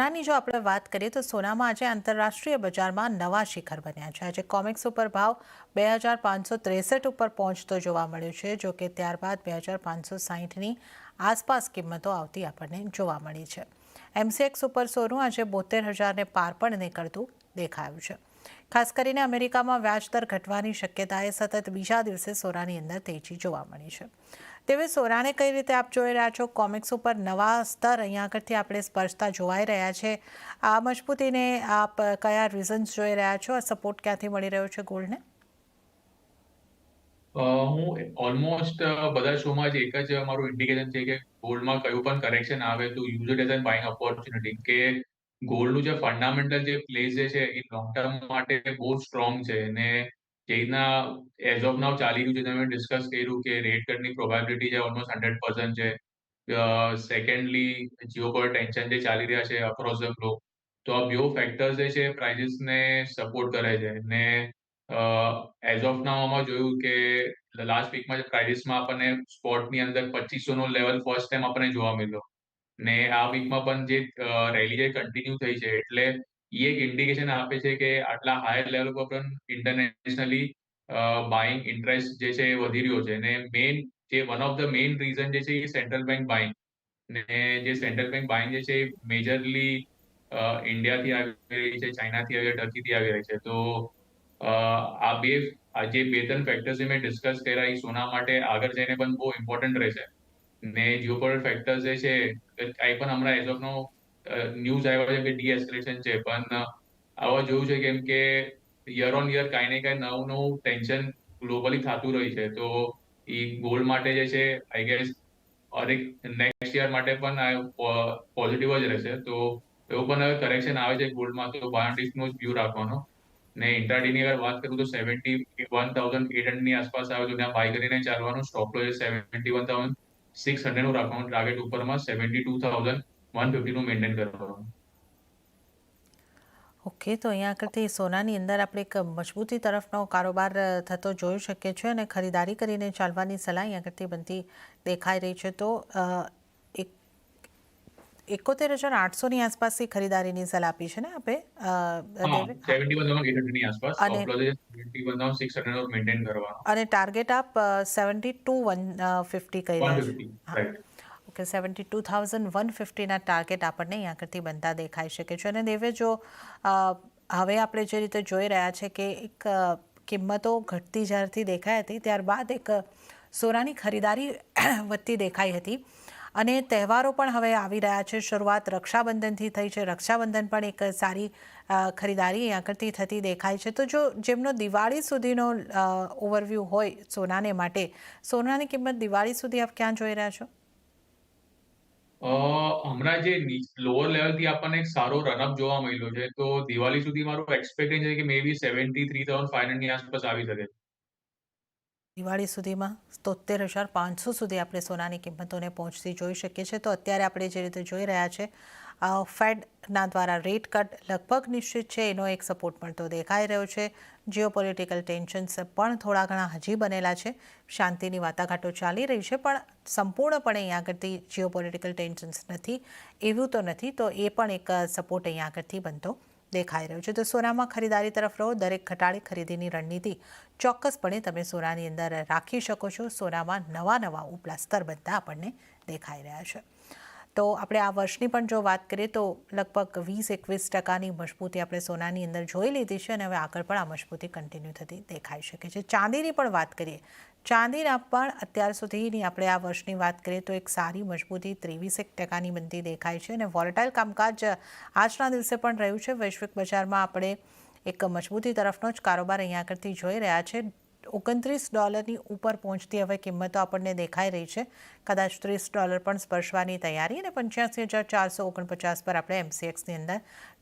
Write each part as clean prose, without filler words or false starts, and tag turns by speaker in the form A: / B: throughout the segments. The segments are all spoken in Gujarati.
A: સોનાની જો આપણે વાત કરીએ તો સોનામાં આજે આંતરરાષ્ટ્રીય બજારમાં નવા શિખર બન્યા છે। આજે કોમેક્સ ઉપર ભાવ 2563 ઉપર પહોંચતો જોવા મળ્યો છે। જો કે ત્યારબાદ 2560ની આસપાસ કિંમતો આવતી આપણને જોવા મળી છે। એમસીએક્સ ઉપર સોનું આજે 72,000ને પાર પણ નીકળતું દેખાયું છે। ખાસ કરીને અમેરિકામાં વ્યાજદર ઘટવાની શક્યતાએ સતત બીજા દિવસે સોનાની અંદર તેજી જોવા મળી છે। તેવે સોનાને કઈ રીતે આપ જોઈ રહ્યા છો? કોમિક્સ ઉપર નવા સ્તર અહીંયા આગળથી આપણે સ્પર્શતા જોવાઈ રહ્યા છે। આ મજબૂતીને આપ કયા રીઝન્સ જોઈ રહ્યા છો? આ સપોર્ટ ક્યાંથી મળી રહ્યો છે ગોલ્ડને?
B: હું ઓલમોસ્ટ બધા શોમાં જ એક જ મારું ઇન્ડિકેશન છે કે ગોલ્ડમાં કયું પણ કરેક્શન આવે તો use it as an buying opportunity કે ગોલ્ડનું જે ફંડામેન્ટલ જે પ્લેસ જે છે એ લોંગ ટર્મ માટે બહુ સ્ટ્રોંગ છે અને જે રીતના એઝ ઓફ નાઉ ચાલી રહ્યું છે તમે ડિસ્કસ કર્યું કે રેટ કટની પ્રોબેબિલિટી છે ઓલમોસ્ટ 100% છે। સેકન્ડલી જીઓપોલિટિકલ ટેન્શન જે ચાલી રહ્યા છે અક્રોસ ધ ગ્લોબ, તો આ બે ફેક્ટર્સ જે છે પ્રાઇસીસને સપોર્ટ કરે છે ને એઝ ઓફ નાઉ આમાં જોયું કે લાસ્ટ વીકમાં પ્રાઇસીસમાં આપણને સ્પોટની અંદર 2500 નો લેવલ ફર્સ્ટ ટાઈમ આપણને જોવા મળ્યો ને આ વીકમાં પણ જે રેલી જે કન્ટિન્યુ થઈ છે એટલે એ એક ઇન્ડિકેશન આપે છે કે આટલા હાયર લેવલ પર પણ ઇન્ટરનેશનલી બાઇંગ ઇન્ટરેસ્ટ જે છે એ વધી રહ્યો છે અને one of the main reason જે છે એ સેન્ટ્રલ બેંક બાઇંગ ને જે સેન્ટ્રલ બેંક બાઇંગ જે છે એ મેજરલી ઇન્ડિયાથી આવી રહી છે, ચાઇનાથી આવી રહી છે, ટર્કીથી આવી રહી છે। તો આ જે બે ત્રણ ફેક્ટર્સ મેં ડિસ્કસ કર્યા એ સોના માટે આગળ જઈને પણ બહુ ઇમ્પોર્ટન્ટ રહેશે ને જીઓપોલિટિકલ ફેક્ટર્સ જે છે એ પણ હમણાં એઝ ઓફ નો ન્યૂઝ આવ્યા છે કે ડી-એસ્કેલેશન છે પણ આવા જોયું છે કેમ કે યર ઓન યર કાંઈ ને કાંઈ નવું નવું ટેન્શન ગ્લોબલી થતું રહી છે તો એ ગોલ્ડ માટે જે છે આઈ ગેસ નેક્સ્ટ યર માટે પણ પોઝિટિવ જ રહેશે। તો એવું પણ હવે કરેક્શન આવે છે ગોલ્ડમાં તો બાયોટિકનો જ વ્યૂ રાખવાનો ને ઇન્ટ્રાડેની અગર વાત કરું તો 71,800ની આસપાસ આવે તો ત્યાં બાય કરીને ચાલવાનું, સ્ટોપ લોસ 71,600 નું રાખવાનું, ટાર્ગેટ ઉપરમાં 72,150 નું મેન્ટેન કરવાનું।
A: ઓકે, તો અહીંયા આગળથી સોનાની અંદર આપણે એક મજબૂતી તરફનો કારોબાર થતો જોઈ શકીએ છીએ અને ખરીદારી કરીને ચાલવાની સલાહ અહીંયા આગળથી બનતી દેખાઈ રહી છે। તો એક 71,800ની આસપાસથી ખરીદારીની સલાહ આપી છે ને આપે
B: હા,
A: દેવે? હા,
B: 71,800 ની આસપાસ,
A: અને
B: સ્ટોપ લોસ 71,600 નો મેન્ટેન કરવાનો,
A: અને ટાર્ગેટ આપ 72,150 કહી રહ્યા છો?
B: 150
A: હા,
B: રાઈટ।
A: ઓકે, 72,150ના ટાર્ગેટ આપણને અહીંયા આગળથી બનતા દેખાઈ શકે છે। અને દેવે, જો હવે આપણે જે રીતે જોઈ રહ્યા છે કે એક કિંમતો ઘટતી જ્યારથી દેખાઈ હતી ત્યારબાદ એક સોનાની ખરીદારી વધતી દેખાઈ હતી અને તહેવારો પણ હવે આવી રહ્યા છે। શરૂઆત રક્ષાબંધનથી થઈ છે, રક્ષાબંધન પણ એક સારી ખરીદારી અહીંયા આગળથી થતી દેખાય છે। તો જો જેમનો દિવાળી સુધીનો ઓવરવ્યૂ હોય સોનાને માટે, સોનાની કિંમત દિવાળી સુધી આપ ક્યાં જોઈ રહ્યા છો?
B: હમણાં જે લોઅર લેવલથી આપણને એક સારો રનઅપ જોવા મળ્યો છે તો દિવાળી સુધી મારું એક્સપેક્ટેશન છે કે મે બી 73,500 ની આસપાસ આવી શકે।
A: દિવાળી સુધીમાં 73,500 સુધી આપણે સોનાની કિંમતોને પહોંચતી જોઈ શકીએ છીએ। તો અત્યારે આપણે જે રીતે જોઈ રહ્યા છે, ફેડના દ્વારા રેટ કટ લગભગ નિશ્ચિત છે, એનો એક સપોર્ટ મળતો દેખાઈ રહ્યો છે। જીઓપોલિટિકલ ટેન્શન્સ પણ થોડા ઘણા હજી બનેલા છે, શાંતિની વાટાઘાટો ચાલી રહી છે પણ સંપૂર્ણપણે અહીંયા આગળથી જીઓપોલિટિકલ ટેન્શન્સ નથી એવું તો નથી, તો એ પણ એક સપોર્ટ અહીંયા આગળથી બનતો દેખાઈ રહ્યો છે। તો સોનામાં ખરીદારી તરફ રહો, દરેક ઘટાડી ખરીદીની રણનીતિ ચોક્કસપણે તમે સોનાની અંદર રાખી શકો છો। સોનામાં નવા ઉપલા સ્તર બનતા આપણને દેખાઈ રહ્યા છે। તો આપણે આ વર્ષની પણ જો વાત કરીએ તો લગભગ 20-21% મજબૂતી આપણે સોનાની અંદર જોઈ લીધી છે અને હવે આગળ પણ આ મજબૂતી કન્ટિન્યુ થતી દેખાઈ શકે છે। ચાંદીની પણ વાત કરીએ, ચાંદીના પણ અત્યાર સુધીની આપણે આ વર્ષની વાત કરીએ તો એક સારી મજબૂતી 23% બનતી દેખાય છે અને વોલેટાઇલ કામકાજ આજના દિવસે પણ રહ્યું છે। વૈશ્વિક બજારમાં આપણે એક મજબૂતી તરફનો જ કારોબાર અહીંયા આગળથી જોઈ રહ્યા છે। $29ની ઉપર પહોંચતી હવે કિંમતો આપણને દેખાઈ રહી છે, કદાચ $30 પણ સ્પર્શવાની તૈયારી અને 85,449 પર આપણે એમસીએક્સની અંદર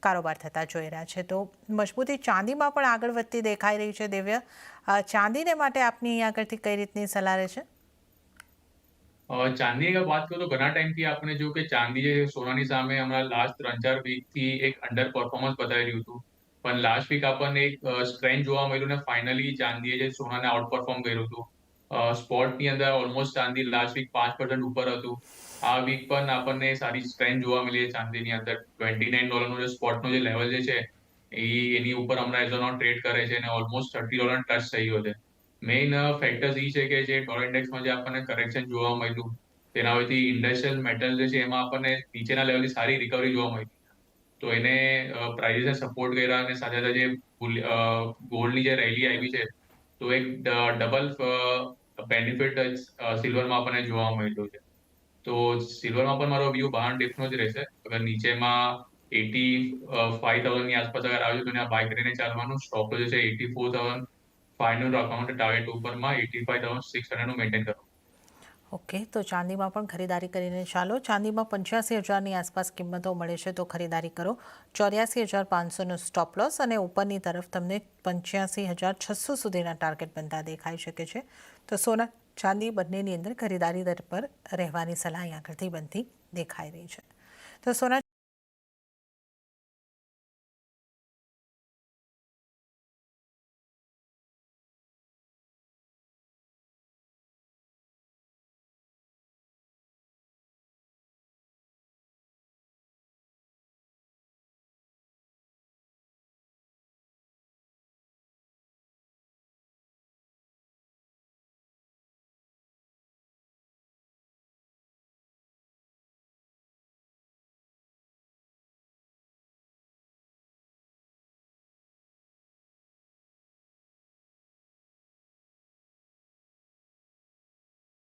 A: કારોબાર થતા જોઈ રહ્યા છે। તો મજબૂતી ચાંદીમાં પણ આગળ વધતી દેખાઈ રહી છે। દિવ્ય, ચાંદીને માટે આપની અહીંયા આગળથી કઈ રીતની સલાહ રહેશે?
B: ચાંદી અગર વાત કરું તો ઘણા ટાઈમથી આપણે જોયું કે ચાંદી જે સોનાની સામે હમણાં લાસ્ટ 3-4 વીકથી એક અંડર પરફોર્મન્સ બતાવી રહ્યું હતું પણ લાસ્ટ વીક આપણને એક સ્ટ્રેન્થ જોવા મળ્યું ને ફાઇનલી ચાંદીએ જે સોનાને આઉટ પરફોર્મ કર્યું હતું। સ્પોટની અંદર ઓલમોસ્ટ ચાંદી લાસ્ટ વીક 5% ઉપર હતું, આ વીક પણ આપણને સારી સ્ટ્રેન્થ જોવા મળી છે ચાંદીની અંદર. $29 જે સ્પોટનો જે લેવલ જે છે, એની ઉપર હમણાં એઝોનોન ટ્રેડ કરે છે અને ઓલમોસ્ટ $30 ટચ થઈ ગયો છે. મેઇન ફેક્ટર્સ એ છે કે જે ડોલર ઇન્ડેક્સમાં જે આપણને કરેક્શન જોવા મળ્યું, તેના પરથી ઇન્ડસ્ટ્રીયલ મેટલ જે છે એમાં આપણને નીચેના લેવલની સારી રિકવરી જોવા મળી. તો એને પ્રાઇઝે સપોર્ટ કર્યા અને સાથે સાથે જે ગોલ્ડની જે રેલી આવી છે, તો એક ડબલ બેનિફિટ સિલ્વરમાં આપણને જોવા મળ્યું છે. તો સિલ્વરમાં પણ મારો વ્યૂ બાર ડિપ્સનો જ રહેશે. અગર નીચેમાં 85,000 ની આસપાસ અગર આવ્યું તો એને બાય કરીને ચાલવાનું. સ્ટોપ જે છે 84,500 રાખવાનું છે ટાર્ગેટ ઉપરમાં. 85,600 નું મેન્ટેન કરવાનું.
A: ઓકે, તો ચાંદીમાં પણ ખરીદારી કરીને ચાલો. ચાંદીમાં 85,000ની આસપાસ કિંમતો મળે છે તો ખરીદારી કરો. 84,500નો સ્ટોપ લોસ અને ઉપરની તરફ તમને 85,600 સુધીના ટાર્ગેટ બનતા દેખાઈ શકે છે. તો સોના ચાંદી બંનેની અંદર ખરીદારી દર પર રહેવાની સલાહ આગળથી બનતી દેખાઈ રહી છે. તો સોના